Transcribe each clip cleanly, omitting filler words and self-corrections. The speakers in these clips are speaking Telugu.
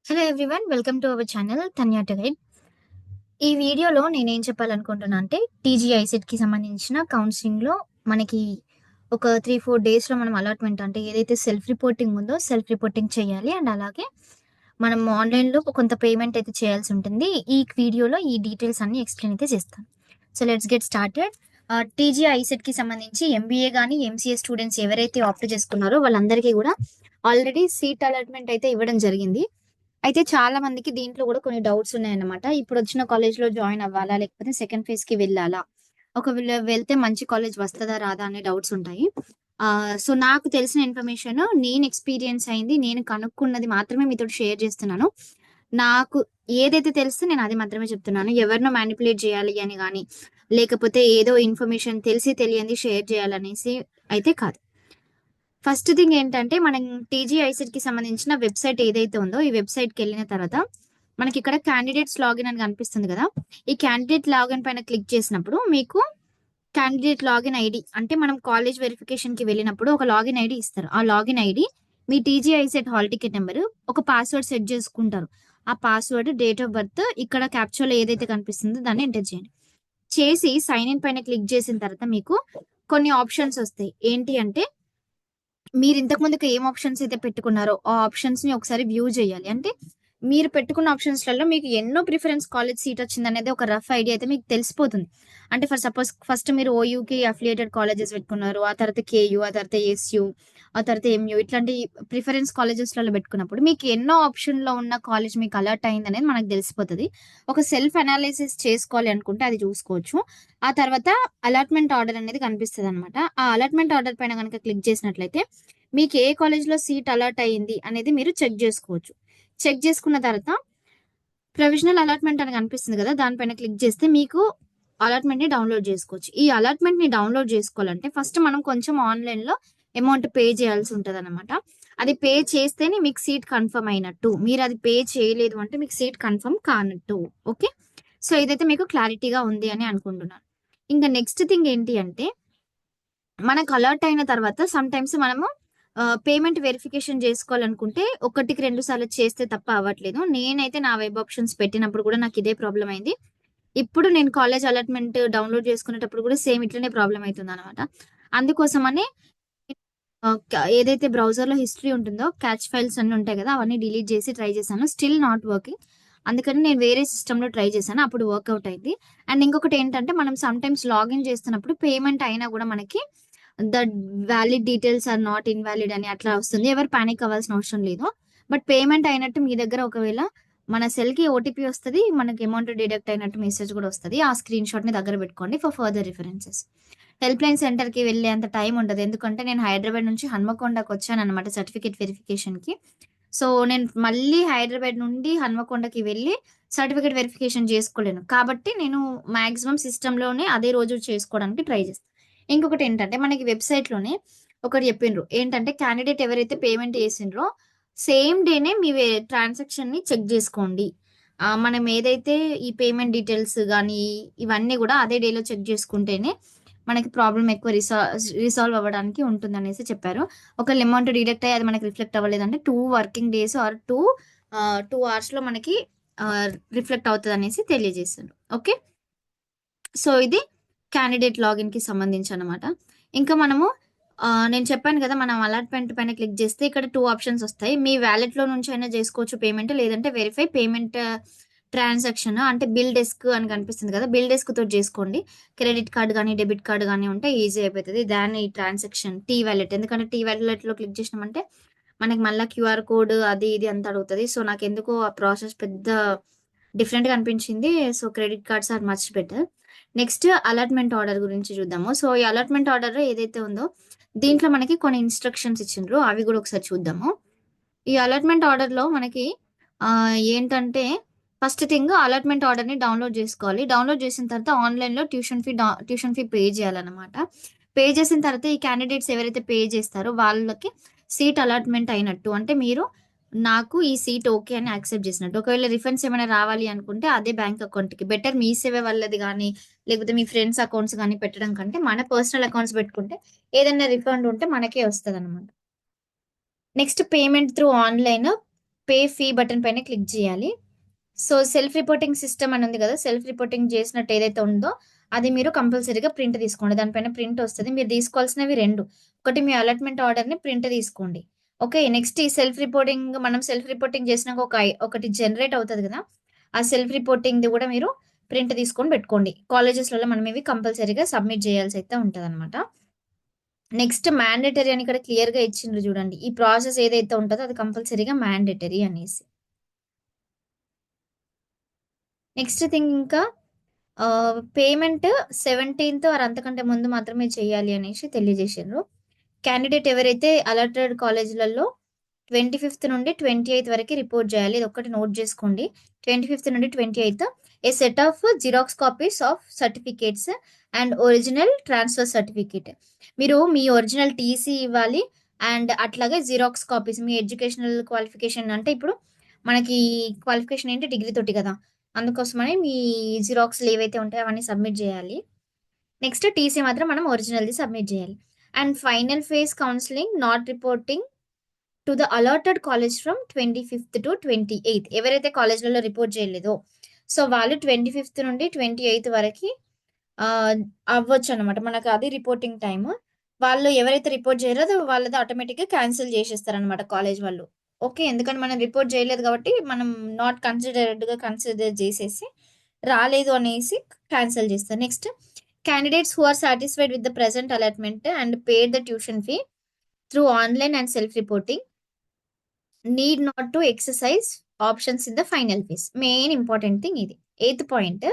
Hello everyone, welcome to our channel Dhanya guide. ఈ వీడియోలో నేనేం చెప్పాలనుకుంటున్నా అంటే టీజీ ఐసెట్‌కి సంబంధించిన కౌన్సెలింగ్‌లో మనకి ఒక 3, 4 డేస్‌లో మనం అలాట్‌మెంట్ అంటే ఏదైతే సెల్ఫ్ రిపోర్టింగ్ ఉందో సెల్ఫ్ రిపోర్టింగ్ చేయాలి. అండ్ అలాగే మనం ఆన్‌లైన్‌లో కొంత పేమెంట్ అయితే చేయాల్సి ఉంటుంది. ఈ వీడియోలో ఈ డీటెయిల్స్ అన్నీ ఎక్స్‌ప్లెయిన్ అయితే చేస్తాను. So let's get started. TG ఐసెట్‌కి సంబంధించి ఎంబీఏ గాని, ఎంసీఏ స్టూడెంట్స్ ఎవరైతే ఆప్ట్ చేసుకున్నారో వాళ్ళందరికీ కూడా ఆల్రెడీ సీట్ అలాట్‌మెంట్ అయితే ఇవ్వడం జరిగింది. అయితే చాలా మందికి దీంట్లో కూడా కొన్ని డౌట్స్ ఉన్నాయన్నమాట. ఇప్పుడొచ్చిన కాలేజ్‌లో జాయిన్ అవ్వాలా? లేకపోతే సెకండ్ ఫేజ్‌కి వెళ్ళాలా? ఒకవేళ వెళ్తే మంచి కాలేజ్ వస్తదా? రాదా? అనే డౌట్స్ ఉంటాయి. సో, నాకు తెలిసిన ఇన్ఫర్మేషన్, నేను ఎక్స్‌పీరియన్స్ అయింది, నేను కనుక్కున్నది మాత్రమే మీతోటి షేర్ చేస్తున్నాను. నాకు ఏదైతే తెలుసో నేను అది మాత్రమే చెప్తున్నాను. ఎవరినో మానిప్యులేట్ చేయాలి అని గాని, లేకపోతే ఏదో ఇన్ఫర్మేషన్ తెలిసి తెలియనిది షేర్ చేయాలనేసి అయితే కాదు. ఫస్ట్ థింగ్ ఏంటంటే, మనం టీజీ ఐసెట్‌కి సంబంధించిన వెబ్‌సైట్ ఏదైతే ఉందో, ఈ వెబ్‌సైట్‌కెళ్ళిన తర్వాత మనకిక్కడ క్యాండిడేట్స్ లాగిన్ అని కనిపిస్తుంది గదా! ఈ క్యాండిడేట్ లాగిన్ పైన క్లిక్ చేసినప్పుడు మీకు క్యాండిడేట్ లాగిన్ ఐడీ అంటే మనం కాలేజ్ వెరిఫికేషన్‌కి వెళ్ళినప్పుడు ఒక లాగిన్ ఐడీ ఇస్తారు. ఆ లాగిన్ ఐడీ, మీ TG ICET hall ticket number, ఒక పాస్వర్డ్ సెట్ చేసుకుంటారు. ఆ పాస్వర్డ్, డేట్ ఆఫ్ బర్త్ ఇక్కడ క్యాప్చాలో ఏదైతే కనిపిస్తుందో దాన్ని ఎంటర్ చేయండి. చేసి సైన్ ఇన్ పైన క్లిక్ చేసిన తర్వాత మీకు కొన్ని ఆప్షన్స్ వస్తాయి. ఏంటి అంటే మీరు ఇంతకు ముందుకు ఏం ఆప్షన్స్ అయితే పెట్టుకున్నారో ఆ ఆప్షన్స్ ని ఒకసారి వ్యూ చేయాలి. అంటే మీరు పెట్టుకున్న ఆప్షన్స్‌లలో మీకు ఎన్నో ప్రిఫరెన్స్ కాలేజ్ సీట్ వచ్చిందనేది ఒక రఫ్ ఐడియా అయితే మీకు తెలిసిపోతుంది. అంటే ఫర్ సపోజ్ ఫస్ట్ మీరు ఓయూకి అఫిలియేటెడ్ కాలేజెస్ పెట్టుకున్నారు. ఆ తర్వాత కేయూ, ఆ తర్వాత ఎస్‌యూ, ఆ తర్వాత ఎంయూ ఇట్లాంటి ప్రిఫరెన్స్ కాలేజెస్‌లలో పెట్టుకున్నప్పుడు మీకు ఎన్నో ఆప్షన్‌లో ఉన్న కాలేజ్ మీకు అలర్ట్ అయిందనేది మనకు తెలిసిపోతది. ఒక సెల్ఫ్ అనాలిసిస్ చేసుకోవాలి అనుకుంటే అది చూసుకోవచ్చు. ఆ తర్వాత అలాట్‌మెంట్ ఆర్డర్ అనేది కనిపిస్తదనమాట. ఆ అలాట్‌మెంట్ ఆర్డర్ పైన గనక క్లిక్ చేసినట్లయితే మీకు ఏ కాలేజ్‌లో సీట్ అలాట్ అయింది అనేది మీరు చెక్ జేసుకోవచ్చు. చెక్ జేసుకున్న తర్వాత ప్రొవిజనల్ అలాట్‌మెంట్ అని కనిపిస్తుంది గదా! దానిపైన క్లిక్ చేస్తే మీకు అలాట్‌మెంట్‌ని డౌన్‌లోడ్ జేసుకోవచ్చు. ఈ అలాట్‌మెంట్‌ని డౌన్‌లోడ్ జేసుకోవాలంటే ఫస్ట్ మనం కొంచెం ఆన్‌లైన్‌లో అమౌంట్ పే చేయాల్సి ఉంటదనమాట. అది పే చేస్తేనే మీకు సీట్ కన్ఫర్మ్ అయినట్టు. మీరది పే చేయలేదు అంటే మీకు సీట్ కన్ఫర్మ్ కానట్టు. ఓకే. సో, ఇదైతే మీకు క్లారిటీగా ఉంది అని అనుకుంటున్నాను. ఇంక నెక్స్ట్ థింగ్ ఏంటి అంటే మనకు అలర్ట్ అయిన తర్వాత సమ్‌టైమ్స్ మనము పేమెంట్ వెరిఫికేషన్ జేసుకోవాలనుకుంటే ఒకటికి 2 సార్లు చేస్తే తప్ప అవ్వట్లేదు. నేనైతే నా వెబ్ ఆప్షన్స్ పెట్టినప్పుడు కూడా నాకు ఇదే ప్రాబ్లమ్ అయింది. ఇప్పుడు నేను కాలేజ్ అలాట్‌మెంట్ డౌన్‌లోడ్ చేసుకునేటప్పుడు కూడా సేమ్ ఇట్లనే ప్రాబ్లమ్ అయితుందనమాట. అందుకోసమని ఏదైతే బ్రౌజర్‌లో హిస్టరీ ఉంటుందో క్యాచ్ ఫైల్స్ అన్నీ ఉంటాయి గదా! అవన్నీ డిలీట్ జేసి ట్రై చేశాను. Still not working. అందుకని నేను వేరే సిస్టమ్‌లో ట్రై చేశాను. అప్పుడు వర్కౌట్ అయింది. అండ్ ఇంకొకటేంటంటే మనం సమ్‌టైమ్స్ లాగిన్ చేస్తున్నప్పుడు పేమెంట్ అయినా గూడా మనకి the valid details are not invalid అని అట్లా వస్తుంది. ఎవరు పానిక్ అవ్వాల్సిన అవసరం లేదు. బట్ పేమెంట్ అయినట్టు మీ దగ్గర ఒకవేళ మన సెల్‌కి ఓటీపీ వస్తది. మనకి అమౌంట్ డిడక్ట్ అయినట్టు మెసేజ్ గూడా వస్తది. ఆ స్క్రీన్ షాట్‌ని దగ్గర పెట్టుకోండి ఫర్ ఫర్దర్ రిఫరెన్సెస్. హెల్ప్‌లైన్ సెంటర్‌కి వెళ్ళేంత టైం ఉండదు. ఎందుకంటే నేను హైదరాబాద్ నుంచి హన్మకొండకొచ్చాననమాట సర్టిఫికేట్ వెరిఫికేషన్‌కి. సో, నేను మళ్ళీ హైదరాబాద్ నుండి హన్మకొండకి వెళ్ళి సర్టిఫికేట్ వెరిఫికేషన్ జేసుకోలేను. కాబట్టి నేను మాక్సిమం సిస్టమ్‌లోనే అదే రోజు చేసుకోవడానికి ట్రై చేస్తా. ఇంకొకటేంటంటే మనకి వెబ్‌సైట్‌లోనే ఒకటి చెప్పిండ్రు. ఏంటంటే క్యాండిడేట్ ఎవరైతే పేమెంట్ చేసిండ్రో సేమ్ డేనే మీ ట్రాన్సాక్షన్‌ని చెక్ జేసుకోండి. మనం ఏదైతే ఈ పేమెంట్ డీటెయిల్స్ గానీ ఇవన్నీ గూడా అదే డేలో చెక్ జేసుకుంటేనే మనకి ప్రాబ్లమ్ ఎక్కువ రిసాల్వ్ అవ్వడానికి ఉంటుందనేసి చెప్పారు. ఒకవేళ అమౌంట్ డిడక్ట్ అయ్యి అది మనకి రిఫ్లెక్ట్ అవ్వలేదంటే 2 వర్కింగ్ డేస్ ఆర్ 2 అవర్స్‌లో మనకి రిఫ్లెక్ట్ అవుతదనేసి తెలియజేశారు. ఓకే. సో, ఇది క్యాండిడేట్ లాగిన్‌కి సంబంధించనమాట. ఇంకా మనము నేను చెప్పాను గదా! మనం అలాట్‌మెంట్ పైన క్లిక్ జేస్తే ఇక్కడ 2 ఆప్షన్స్ ఒస్తాయి. మీ వాలెట్‌లో నుంచైనా జేసుకోవచ్చు పేమెంట్. లేదంటే వెరిఫై పేమెంట్ ట్రాన్సాక్షన్ అంటే బిల్ డెస్క్ అని కనిపిస్తుంది గదా! బిల్ డెస్క్‌తోటి జేసుకోండి. క్రెడిట్ కార్డ్ గానీ, డెబిట్ కార్డ్ గానీ ఉంటే ఈజీ అయిపోతది. దాన్ని ట్రాన్సాక్షన్ టీ వాలెట్ ఎందుకంటే టీ వాలెట్‌లో క్లిక్ జేసినామంటే మనకి మళ్ళా క్యూఆర్ కోడ్ అది ఇది అంతా అడుగుతది. సో, నాకెందుకో ఆ ప్రాసెస్ పెద్ద డిఫరెంట్‌గా అనిపించింది. So, credit cards are much better. Next allotment order గురించి చూద్దాము. సో, ఈ అలాట్‌మెంట్ ఆర్డర్ ఏదైతే ఉందో, దీంట్లో మనకి కొన్ని ఇన్‌స్ట్రక్షన్స్ ఇచ్చిండ్రు. అవి గూడా ఒకసారి చూద్దాము. ఈ అలాట్‌మెంట్ ఆర్డర్‌లో మనకి ఏంటంటే ఫస్ట్ థింగ్ అలాట్‌మెంట్ ఆర్డర్‌ని డౌన్‌లోడ్ జేసుకోవాలి. డౌన్‌లోడ్ చేసిన తర్వాత ఆన్‌లైన్‌లో ట్యూషన్ ఫీ పే చేయాలన్నమాట. పే చేసిన తర్వాత ఈ క్యాండిడేట్స్ ఎవరైతే పే చేస్తారో వాళ్ళకి సీట్ అలాట్‌మెంట్ అయినట్టు. అంటే మీరు నాకు ఈ సీట్ ఓకే అని యాక్సెప్ట్ చేసినట్టు. ఒకవేళ రిఫండ్స్ ఏమైనా రావాలి అనుకుంటే అదే బ్యాంక్ అకౌంట్‌కి. బెటర్ మీ సేవ వాళ్ళది గానీ, లేకపోతే మీ ఫ్రెండ్స్ అకౌంట్స్ గానీ పెట్టడం కంటే మన పర్సనల్ అకౌంట్స్ పెట్టుకుంటే ఏదైనా రిఫండ్ ఉంటే మనకే వస్తదనమాట. Next payment through online. Pay fee button పైన క్లిక్ చేయాలి. సో, సెల్ఫ్ రిపోర్టింగ్ సిస్టమ్ అని ఉంది కదా! సెల్ఫ్ రిపోర్టింగ్ చేసినట్టు ఏదైతే ఉందో, అది మీరు కంపల్సరీగా ప్రింట్ తీసుకోండి. దానిపైన ప్రింట్ వస్తది. మీరు తీసుకోవాల్సినవి 2. ఒకటి మీ అలాట్‌మెంట్ ఆర్డర్‌ని ప్రింట్ తీసుకోండి. ఓకే. నెక్స్ట్ ఈ సెల్ఫ్ రిపోర్టింగ్ మనం సెల్ఫ్ రిపోర్టింగ్ చేసినాక ఒకటి జనరేట్ అవుతది కదా! ఆ సెల్ఫ్ రిపోర్టింగ్‌ది కూడా మీరు ప్రింట్ తీసుకొని పెట్టుకోండి. కాలేజెస్‌లలో మనం ఇవి కంపల్సరీగా సబ్మిట్ చేయాల్సయితే ఉంటదనమాట. నెక్స్ట్ మ్యాండేటరీ అని ఇక్కడ క్లియర్‌గా ఇచ్చిండ్రు చూడండి. ఈ ప్రాసెస్ ఏదైతే ఉంటదో అది కంపల్సరీగా మ్యాండేటరీ అనేసి. నెక్స్ట్ థింగ్ ఇంకా పేమెంట్ 17థ్ ఆర్ అంతకంటే ముందు మాత్రమే చేయాలి అనేసి తెలియజేసిండ్రు. క్యాండిడేట్ ఎవరైతే అలాటెడ్ కాలేజ్‌లలో 25థ్ నుండి 28థ్ వరకి రిపోర్ట్ జేయాలి. ఇదొక్కటి నోట్ జేసుకోండి. 25థ్ నుండి 28థ్ a set of xerox copies of certificates and original transfer certificate. మీరు మీ ఒరిజినల్ టీసీ ఇవ్వాలి. అండ్ అట్లాగే జిరాక్స్ కాపీస్ మీ ఎడ్యుకేషనల్ క్వాలిఫికేషన్ అంటే ఇప్పుడు మనకి క్వాలిఫికేషన్ ఏంటి డిగ్రీ తోటి గదా! అందుకోసమని మీ జిరాక్స్‌లు ఏవైతే ఉంటాయో అవన్నీ సబ్మిట్ జేయాలి. నెక్స్ట్ టీసీ మాత్రం మనం ఒరిజినల్‌ది సబ్మిట్ జేయాలి. And final phase counselling not reporting to the allotted college from 25థ్ టు 28థ్ ఎవరైతే కాలేజ్‌లలో రిపోర్ట్ చేయలేదో, సో, వాళ్ళు 25థ్ నుండి 28థ్ వరకి అవ్వొచ్చనమాట. మనకు అది రిపోర్టింగ్ టైము. వాళ్ళు ఎవరైతే రిపోర్ట్ చేయరో వాళ్ళది ఆటోమేటిక్‌గా క్యాన్సిల్ చేసేస్తారనమాట కాలేజ్ వాళ్ళు. ఓకే. ఎందుకంటే మనం రిపోర్ట్ చేయలేదు కాబట్టి మనం నాట్ కన్సిడర్డ్‌గా కన్సిడర్ చేసేసి రాలేదు అనేసి క్యాన్సిల్ చేస్తారు. Next candidates who are satisfied with the present allotment and paid the tuition fee through online and self reporting need not to exercise options in the final phase. Main important thing ఇది. ఎయిత్ పాయింట్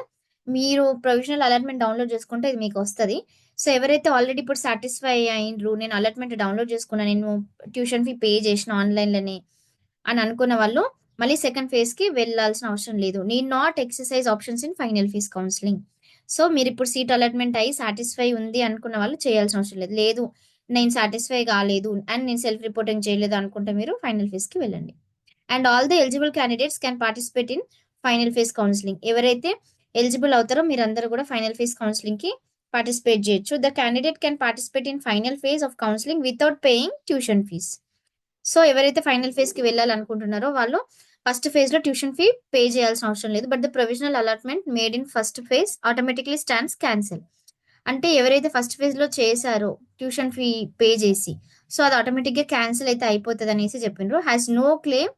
మీరు ప్రొవిజనల్ అలాట్‌మెంట్ డౌన్‌లోడ్ చేసుకుంటే ఇది మీకొస్తది. సో, ఎవరైతే ఆల్రెడీ ఇప్పుడు సాటిస్ఫై అయిండ్రు. నేను అలాట్‌మెంట్ డౌన్‌లోడ్ చేసుకున్నా. నేను ట్యూషన్ ఫీ పే చేసిన ఆన్‌లైన్‌లోనే అని అనుకున్న వాళ్ళు మళ్ళీ సెకండ్ ఫేజ్‌కి వెళ్ళాల్సిన అవసరం లేదు. Need not exercise options in final phase counselling. So, మీరిప్పుడు సీట్ అలాట్‌మెంట్ అయ్యి సాటిస్ఫై ఉంది అనుకున్న వాళ్ళు చేయాల్సిన అవసరం లేదు. లేదు నేను సాటిస్ఫై కాలేదు అండ్ నేను సెల్ఫ్ రిపోర్టింగ్ చేయలేదు అనుకుంటే మీరు ఫైనల్ ఫేజ్‌కి వెళ్ళండి. And all the eligible candidates can participate in final phase counselling. ఎవరైతే ఎలిజిబుల్ అవుతారో మీరందరూ కూడా ఫైనల్ ఫేజ్ కౌన్సెలింగ్‌కి పార్టిసిపేట్ చేయొచ్చు. The candidate can participate in final phase of counselling without paying tuition fees. So, ఎవరైతే ఫైనల్ ఫేజ్‌కి వెళ్ళాలనుకుంటున్నారో వాళ్ళు ఫస్ట్ ఫేజ్‌లో ట్యూషన్ ఫీ పే చేయాల్సిన అవసరం లేదు. But the provisional allotment made in first phase automatically stands cancel. అంటే ఎవరైతే ఫస్ట్ ఫేజ్‌లో చేశారో ట్యూషన్ ఫీ పే చేసి, సో, అది ఆటోమేటిక్‌గా క్యాన్సెల్ అయితే అయిపోతదనేసి చెప్పిండ్రు. Has no claim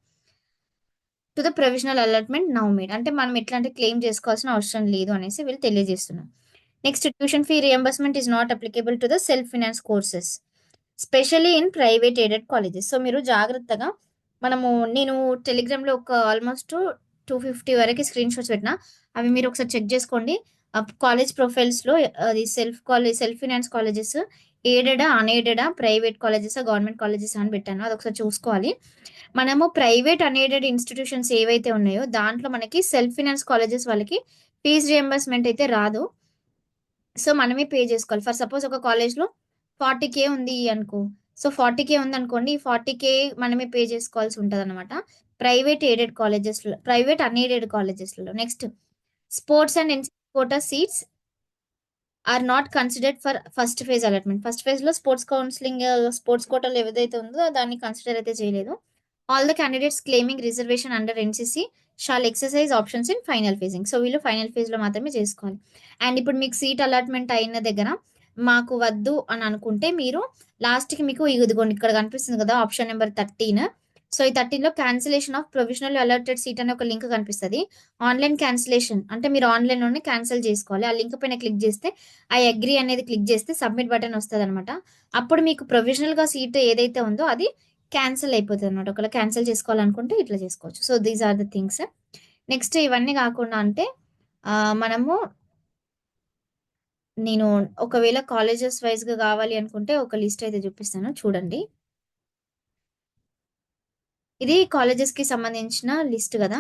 to the provisional allotment now made. అంటే మనం ఎట్లాంటి క్లెయిమ్ చేసుకోవాల్సిన అవసరం లేదు అనేసి వీళ్ళు తెలియజేస్తున్నారు. Next tuition fee reimbursement is not applicable to the self finance courses. Specially in private aided colleges. So, మీరు జాగ్రత్తగా మనము నేను టెలిగ్రామ్‌లో ఒక ఆల్‌మోస్ట్ 250 వరకి స్క్రీన్ షాట్స్ పెట్టినా. అవి మీరు ఒకసారి చెక్ జేసుకోండి. కాలేజ్ ప్రొఫైల్స్‌లో అది సెల్ఫ్ ఫైనాన్స్ కాలేజెస్ ఎయిడెడా? అన్‌ఎయిడెడా? ప్రైవేట్ కాలేజెసా? గవర్నమెంట్ కాలేజెసా? అని పెట్టాను. అదొకసారి చూసుకోవాలి. మనము ప్రైవేట్ అన్‌ఎయిడెడ్ ఇన్‌స్టిట్యూషన్స్ ఏవైతే ఉన్నాయో దాంట్లో మనకి సెల్ఫ్ ఫైనాన్స్ కాలేజెస్ వాళ్ళకి ఫీజ్ రియంబర్స్‌మెంట్ అయితే రాదు. సో, మనమే పే జేసుకోవాలి. ఫర్ సపోజ్ ఒక కాలేజ్‌లో 40,000 ఉంది అనుకో. సో, 40,000 ఉందనుకోండి. ఈ 40,000 మనమే పే జేసుకోవాల్సి ఉంటదనమాట. ప్రైవేట్ అన్‌ఎయిడెడ్ కాలేజెస్‌లో. Next sports and NCC quota seats are not considered for first phase allotment. First ఫేజ్‌లో స్పోర్ట్స్ కోటాలో ఏదైతే ఉందో దాన్ని కన్సిడర్ అయితే చేయలేదు. All the candidates claiming reservation under NCC shall exercise options in final phasing. So, వీళ్ళు ఫైనల్ ఫేజ్‌లో మాత్రమే చేసుకోవాలి. అండ్ ఇప్పుడు మీకు సీట్ అలాట్‌మెంట్ అయిన దగ్గర మాకు వద్దు అని అనుకుంటే మీరు లాస్ట్‌కి మీకు ఇదిగోండి ఇక్కడ కనిపిస్తుంది కదా! Option number 13. సో, ఈ 13లో cancellation of provisionally allotted seat అనే ఒక లింక్ కనిపిస్తది. ఆన్‌లైన్ క్యాన్సిలేషన్ అంటే మీరు ఆన్‌లైన్‌లోనే క్యాన్సిల్ చేసుకోవాలి. ఆ లింక్ పైన క్లిక్ చేస్తే ఐ అగ్రీ అనేది క్లిక్ చేస్తే సబ్మిట్ బటన్ వస్తదనమాట. అప్పుడు మీకు ప్రొవిజనల్‌గా సీట్ ఏదైతే ఉందో అది క్యాన్సిల్ అయిపోతదనమాట. ఒకవేళ క్యాన్సిల్ చేసుకోవాలనుకుంటే ఇట్లా చేసుకోవచ్చు. So, these are the things. Next ఇవన్నీ గాకుండా అంటే మనము నేను ఒకవేళ కాలేజెస్ వైస్‌గా గావాలి అనుకుంటే ఒక లిస్ట్ అయితే చూపిస్తాను చూడండి. ఇది కాలేజెస్‌కి సంబంధించిన లిస్ట్ గదా!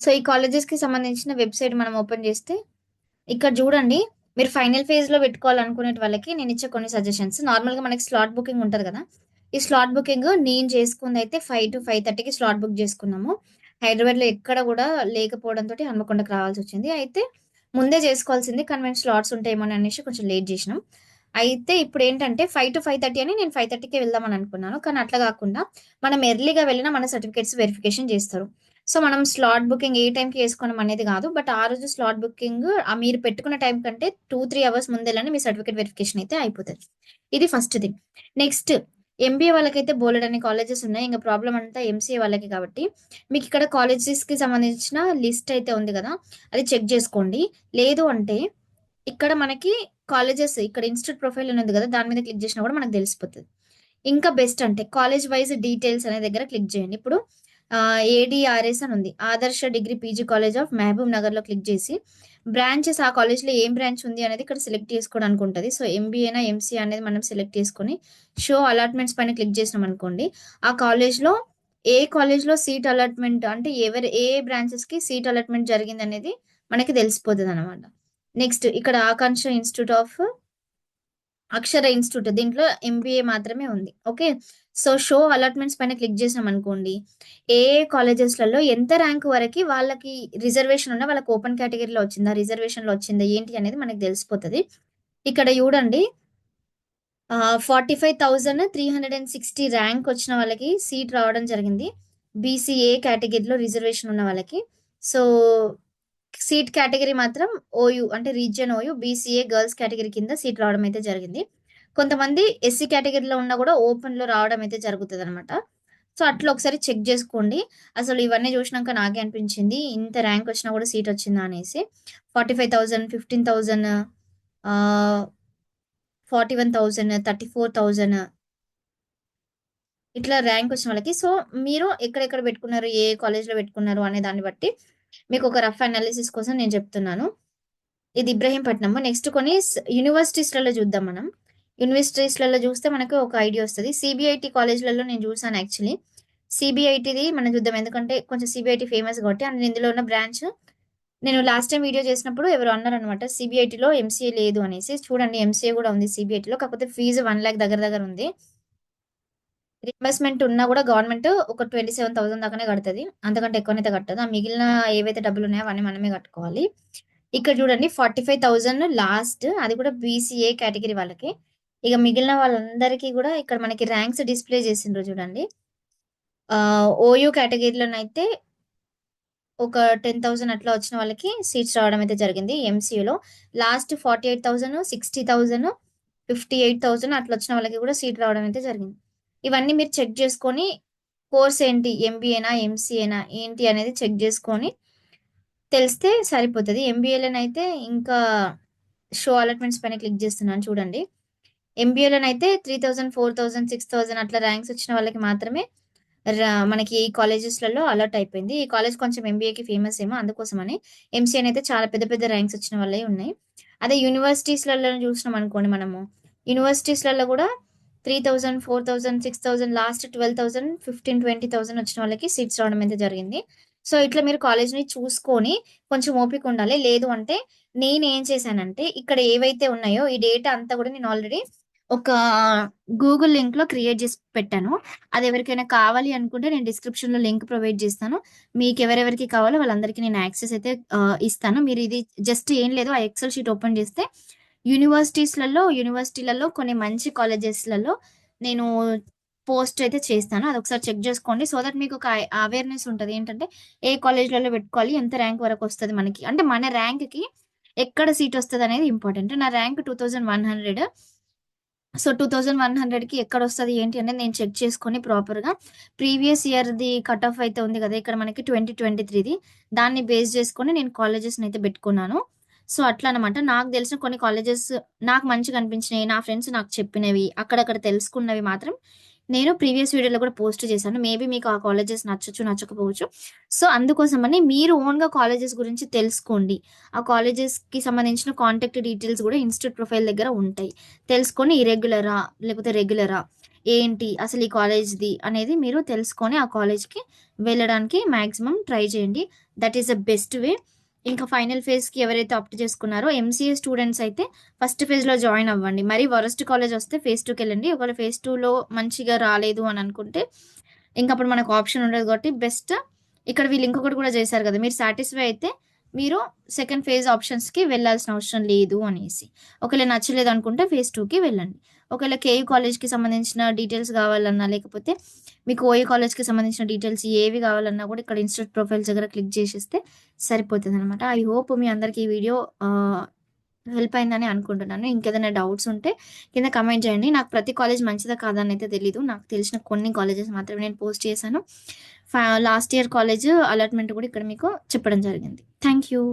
సో ఈ కాలేజెస్కి సంబంధించిన వెబ్సైట్ మనం ఓపెన్ చేస్తే ఇక్కడ చూడండి, మీరు ఫైనల్ ఫేజ్లో పెట్టుకోవాలనుకునే వాళ్ళకి నేను ఇచ్చే కొన్ని సజెషన్స్. నార్మల్గా మనకి స్లాట్ బుకింగ్ ఉంటుంది కదా, ఈ స్లాట్ బుకింగ్ నేను చేసుకుంది అయితే 5 to 5:30కి స్లాట్ బుక్ చేసుకున్నాము. హైదరాబాద్లో ఎక్కడ కూడా లేకపోవడంతో హన్మకొండకు రావాల్సి వచ్చింది. అయితే ముందే చేసుకోవాల్సింది, కానీ మేము స్లాట్స్ ఉంటాయేమో అనేసి కొంచెం లేట్ చేసినాం. అయితే ఇప్పుడు ఏంటంటే 5 to 5:30 అని నేను 5:30కే వెళ్దామని అనుకున్నాను. కానీ అట్లా కాకుండా మనం ఎర్లీగా వెళ్ళినా మన సర్టిఫికేట్స్ వెరిఫికేషన్ చేస్తారు. సో మనం స్లాట్ బుకింగ్ ఏ టైంకి వేసుకోవడం అనేది కాదు. బట్ ఆ రోజు స్లాట్ బుకింగ్ మీరు పెట్టుకున్న టైం కంటే 2-3 అవర్స్ ముందెళ్ళని మీ సర్టిఫికేట్ వెరిఫికేషన్ అయితే అయిపోతుంది. ఇది ఫస్ట్ థింగ్. నెక్స్ట్, ఎంబీఏ వాళ్ళకైతే బోలెడన్ని కాలేజెస్ ఉన్నాయి. ఇంకా ప్రాబ్లం అంతా ఎంసీఏ వాళ్ళకి కాబట్టి మీకు ఇక్కడ కాలేజెస్కి సంబంధించిన లిస్ట్ అయితే ఉంది కదా, అది చెక్ చేసుకోండి. లేదు అంటే ఇక్కడ మనకి కాలేజెస్ ఇక్కడ ఇన్స్టిట్యూట్ ప్రొఫైల్ అని ఉంది కదా, దాని మీద క్లిక్ చేసినా కూడా మనకు తెలిసిపోతుంది. ఇంకా బెస్ట్ అంటే కాలేజ్ వైజ్ డీటెయిల్స్ అనే దగ్గర క్లిక్ చేయండి. ఇప్పుడు ఏడీఆర్ఎస్ అని ఉంది, Adarsh degree PG college of మహబూబ్ నగర్లో క్లిక్ చేసి బ్రాంచెస్ ఆ కాలేజ్లో ఏం బ్రాంచ్ ఉంది అనేది ఇక్కడ సెలెక్ట్ చేసుకోవడానికి ఉంటుంది. సో ఎంబీఏనా ఎంసీఏ అనేది మనం సెలెక్ట్ చేసుకొని షో అలాట్మెంట్స్ పైన క్లిక్ చేసినాం అనుకోండి, ఆ కాలేజ్లో ఏ కాలేజ్లో సీట్ అలాట్మెంట్ అంటే ఏ బ్రాంచెస్కి సీట్ అలాట్మెంట్ జరిగింది అనేది మనకి తెలిసిపోతుంది అనమాట. నెక్స్ట్ ఇక్కడ ఆకాంక్ష ఇన్స్టిట్యూట్ ఆఫ్ అక్షర ఇన్స్టిట్యూట్, దీంట్లో ఎంబీఏ మాత్రమే ఉంది. ఓకే, సో షో అలాట్మెంట్స్ పైన క్లిక్ చేసాం అనుకోండి, ఏ కాలేజెస్లలో ఎంత ర్యాంక్ వరకు వాళ్ళకి రిజర్వేషన్ ఉన్నా వాళ్ళకి ఓపెన్ కేటగిరీలో వచ్చిందా, రిజర్వేషన్లో వచ్చిందా ఏంటి అనేది మనకి తెలిసిపోతుంది. ఇక్కడ చూడండి, 45,360 ర్యాంక్ వచ్చిన వాళ్ళకి సీట్ రావడం జరిగింది, బీసీఏ కేటగిరీలో రిజర్వేషన్ ఉన్న వాళ్ళకి. సో సీట్ కేటగిరీ మాత్రం ఓయూ అంటే region OU BCA girls category కింద సీట్ రావడం అయితే జరిగింది. కొంతమంది ఎస్సీ కేటగిరీలో ఉన్నా కూడా ఓపెన్లో రావడం అయితే జరుగుతుంది అనమాట. సో అట్లా ఒకసారి చెక్ చేసుకోండి. అసలు ఇవన్నీ చూసినాక నాకే అనిపించింది, ఇంత ర్యాంక్ వచ్చినా కూడా సీట్ వచ్చిందా అనేసి. 45,000, 15,000, 41,000, 34,000 ఇట్లా ర్యాంక్ వచ్చిన వాళ్ళకి. సో మీరు ఎక్కడెక్కడ పెట్టుకున్నారు, ఏ కాలేజ్లో పెట్టుకున్నారు అనే దాన్ని బట్టి మీకు ఒక రఫ్ అనాలిసిస్ కోసం నేను చెప్తున్నాను. ఇది ఇబ్రహీంపట్నం. నెక్స్ట్ కొన్ని యూనివర్సిటీస్లలో చూద్దాం మనం. యూనివర్సిటీస్లలో చూస్తే మనకు ఒక ఐడియా వస్తుంది. సిబిఐటి కాలేజ్లలో నేను చూసాను యాక్చువల్లీ. సిబిఐటిది మనం చూద్దాం, ఎందుకంటే కొంచెం సిబిఐటి ఫేమస్ కాబట్టి. అండ్ ఇందులో ఉన్న బ్రాంచ్ నేను లాస్ట్ టైం వీడియో చేసినప్పుడు ఎవరు అన్నారనమాట సిబిఐటిలో ఎంసీఏ లేదు అనేసి. చూడండి, ఎంసీఏ కూడా ఉంది సిబిఐటిలో, కాకపోతే ఫీజు 1 lakh దగ్గర దగ్గర ఉంది. రీంబర్స్మెంట్ ఉన్నా కూడా గవర్నమెంట్ ఒక 27,000 దాకానే కడుతుంది, అంతకంటే ఎక్కువనైతే కట్టదు. ఆ మిగిలిన ఏవైతే డబ్బులు ఉన్నాయో అవన్నీ మనమే కట్టుకోవాలి. ఇక్కడ చూడండి 45,000 లాస్ట్, అది కూడా బీసీఏ కేటగిరీ వాళ్ళకి. ఇక మిగిలిన వాళ్ళందరికీ కూడా ఇక్కడ మనకి ర్యాంక్స్ డిస్ప్లే చేసిండ్రు చూడండి. ఓయూ కేటగిరీలోనైతే ఒక 10,000 అట్లా వచ్చిన వాళ్ళకి సీట్స్ రావడం అయితే జరిగింది ఎంసీయూలో. లాస్ట్ 48,000, 60,000, 58,000 అట్లా వచ్చిన వాళ్ళకి కూడా సీట్ రావడం అయితే జరిగింది. ఇవన్నీ మీరు చెక్ చేసుకొని కోర్స్ ఏంటి, ఎంబీఏనా ఎంసీఏనా ఏంటి అనేది చెక్ చేసుకొని తెలిస్తే సరిపోతుంది. ఎంబీఏలోనైతే ఇంకా షో అలాట్మెంట్స్ పైన క్లిక్ చేస్తున్నాను చూడండి. ఎంబీఏలోనైతే 3,000, 4,000, 6,000 అట్లా ర్యాంక్స్ వచ్చిన వాళ్ళకి మాత్రమే మనకి ఈ కాలేజెస్లలో అలర్ట్ అయిపోయింది. ఈ కాలేజ్ కొంచెం ఎంబీఏకి ఫేమస్ ఏమో అందుకోసమని. ఎంసీఏ అయితే చాలా పెద్ద పెద్ద ర్యాంక్స్ వచ్చిన వాళ్ళే ఉన్నాయి. అదే యూనివర్సిటీస్లలో చూసినాం అనుకోండి మనము, యూనివర్సిటీస్లలో కూడా 3,000, 4,000, 6,000 లాస్ట్ 12,000, 15,000, 20,000 వచ్చిన వాళ్ళకి సీట్స్ రావడం అయితే జరిగింది. సో ఇట్లా మీరు కాలేజ్ని చూసుకొని కొంచెం ఓపిక ఉండాలి. లేదు అంటే నేను ఏం చేశానంటే ఇక్కడ ఏవైతే ఉన్నాయో ఈ డేటా అంతా కూడా నేను ఆల్రెడీ ఒక గూగుల్ లింక్లో క్రియేట్ చేసి పెట్టాను. అది ఎవరికైనా కావాలి అనుకుంటే నేను డిస్క్రిప్షన్లో లింక్ ప్రొవైడ్ చేస్తాను. మీకు ఎవరెవరికి కావాలో వాళ్ళందరికీ నేను యాక్సెస్ అయితే ఇస్తాను. మీరు ఇది జస్ట్ ఏం లేదు, ఆ ఎక్సెల్ షీట్ ఓపెన్ చేస్తే యూనివర్సిటీలలో కొన్ని మంచి కాలేజెస్లలో నేను పోస్ట్ అయితే చేస్తాను. అది ఒకసారి చెక్ చేసుకోండి. సో దట్ మీకు ఒక అవేర్నెస్ ఉంటుంది ఏంటంటే ఏ కాలేజ్లలో పెట్టుకోవాలి, ఎంత ర్యాంక్ వరకు వస్తుంది మనకి, అంటే మన ర్యాంక్కి ఎక్కడ సీట్ వస్తుంది అనేది ఇంపార్టెంట్. నా ర్యాంక్ 2,100. సో 2,100కి ఎక్కడ వస్తుంది ఏంటి అనేది నేను చెక్ చేసుకొని ప్రాపర్గా ప్రీవియస్ ఇయర్ది కట్ ఆఫ్ అయితే ఉంది కదా ఇక్కడ మనకి 2023ది, దాన్ని బేస్ చేసుకొని నేను కాలేజెస్ని అయితే పెట్టుకున్నాను. సో అట్లా అనమాట. నాకు తెలిసిన కొన్ని కాలేజెస్ నాకు మంచిగా అనిపించినవి, నా ఫ్రెండ్స్ నాకు చెప్పినవి, అక్కడక్కడ తెలుసుకున్నవి మాత్రం నేను ప్రీవియస్ వీడియోలో కూడా పోస్ట్ చేశాను. మేబీ మీకు ఆ కాలేజెస్ నచ్చచ్చు నచ్చకపోవచ్చు. సో అందుకోసమని మీరు ఓన్గా కాలేజెస్ గురించి తెలుసుకోండి. ఆ కాలేజెస్కి సంబంధించిన కాంటాక్ట్ డీటెయిల్స్ కూడా ఇన్స్టిట్యూట్ ప్రొఫైల్ దగ్గర ఉంటాయి. తెలుసుకొని ఇరెగ్యులరా లేకపోతే రెగ్యులరా, ఏంటి అసలు ఈ కాలేజ్‌ది అనేది మీరు తెలుసుకొని ఆ కాలేజ్‌కి వెళ్ళడానికి మాక్సిమం ట్రై చేయండి. That is the best way. ఇంకా ఫైనల్ ఫేజ్‌కి ఎవరైతే ఆప్ట్ చేసుకున్నారో ఎంసీఏ స్టూడెంట్స్ అయితే ఫస్ట్ ఫేజ్‌లో జాయిన్ అవ్వండి. మరి వరస్ట్ కాలేజ్ వస్తే ఫేజ్ 2కెళ్ళండి. ఒకవేళ ఫేజ్ 2లో మంచిగా రాలేదు అని అనుకుంటే ఇంకప్పుడు మనకు ఆప్షన్ ఉండదు కాబట్టి బెస్ట్. ఇక్కడ వీళ్ళు ఇంకొకటి కూడా చేశారు కదా! మీరు సాటిస్ఫై అయితే మీరు సెకండ్ ఫేజ్ ఆప్షన్స్‌కి వెళ్ళాల్సిన అవసరం లేదు అనేసి. ఒకవేళ నచ్చలేదనుకుంటే ఫేజ్ 2కి వెళ్ళండి. ఒకవేళ కేయూ కాలేజ్‌కి సంబంధించిన డీటెయిల్స్ కావాలన్నా, లేకపోతే మీకు ఓయూ కాలేజ్‌కి సంబంధించిన డీటెయిల్స్ ఏవి కావాలన్నా కూడా ఇక్కడ ఇన్‌స్టిట్యూట్ ప్రొఫైల్స్ దగ్గర క్లిక్ చేసేస్తే సరిపోతదనమాట. ఐ హోప్ మీ అందరికి ఈ వీడియో హెల్ప్ అయిందని అనుకుంటున్నాను. ఇంకేదైనా డౌట్స్ ఉంటే కింద కామెంట్ చేయండి. నాకు ప్రతి కాలేజ్ మంచిదా కాదా అనైతే తెలీదు. నాకు తెలిసిన కొన్ని కాలేజెస్ మాత్రమే నేను పోస్ట్ చేశాను. లాస్ట్ ఇయర్ కాలేజ్ అలాట్‌మెంట్ కూడా ఇక్కడ మీకు చెప్పడం జరిగింది. Thank you.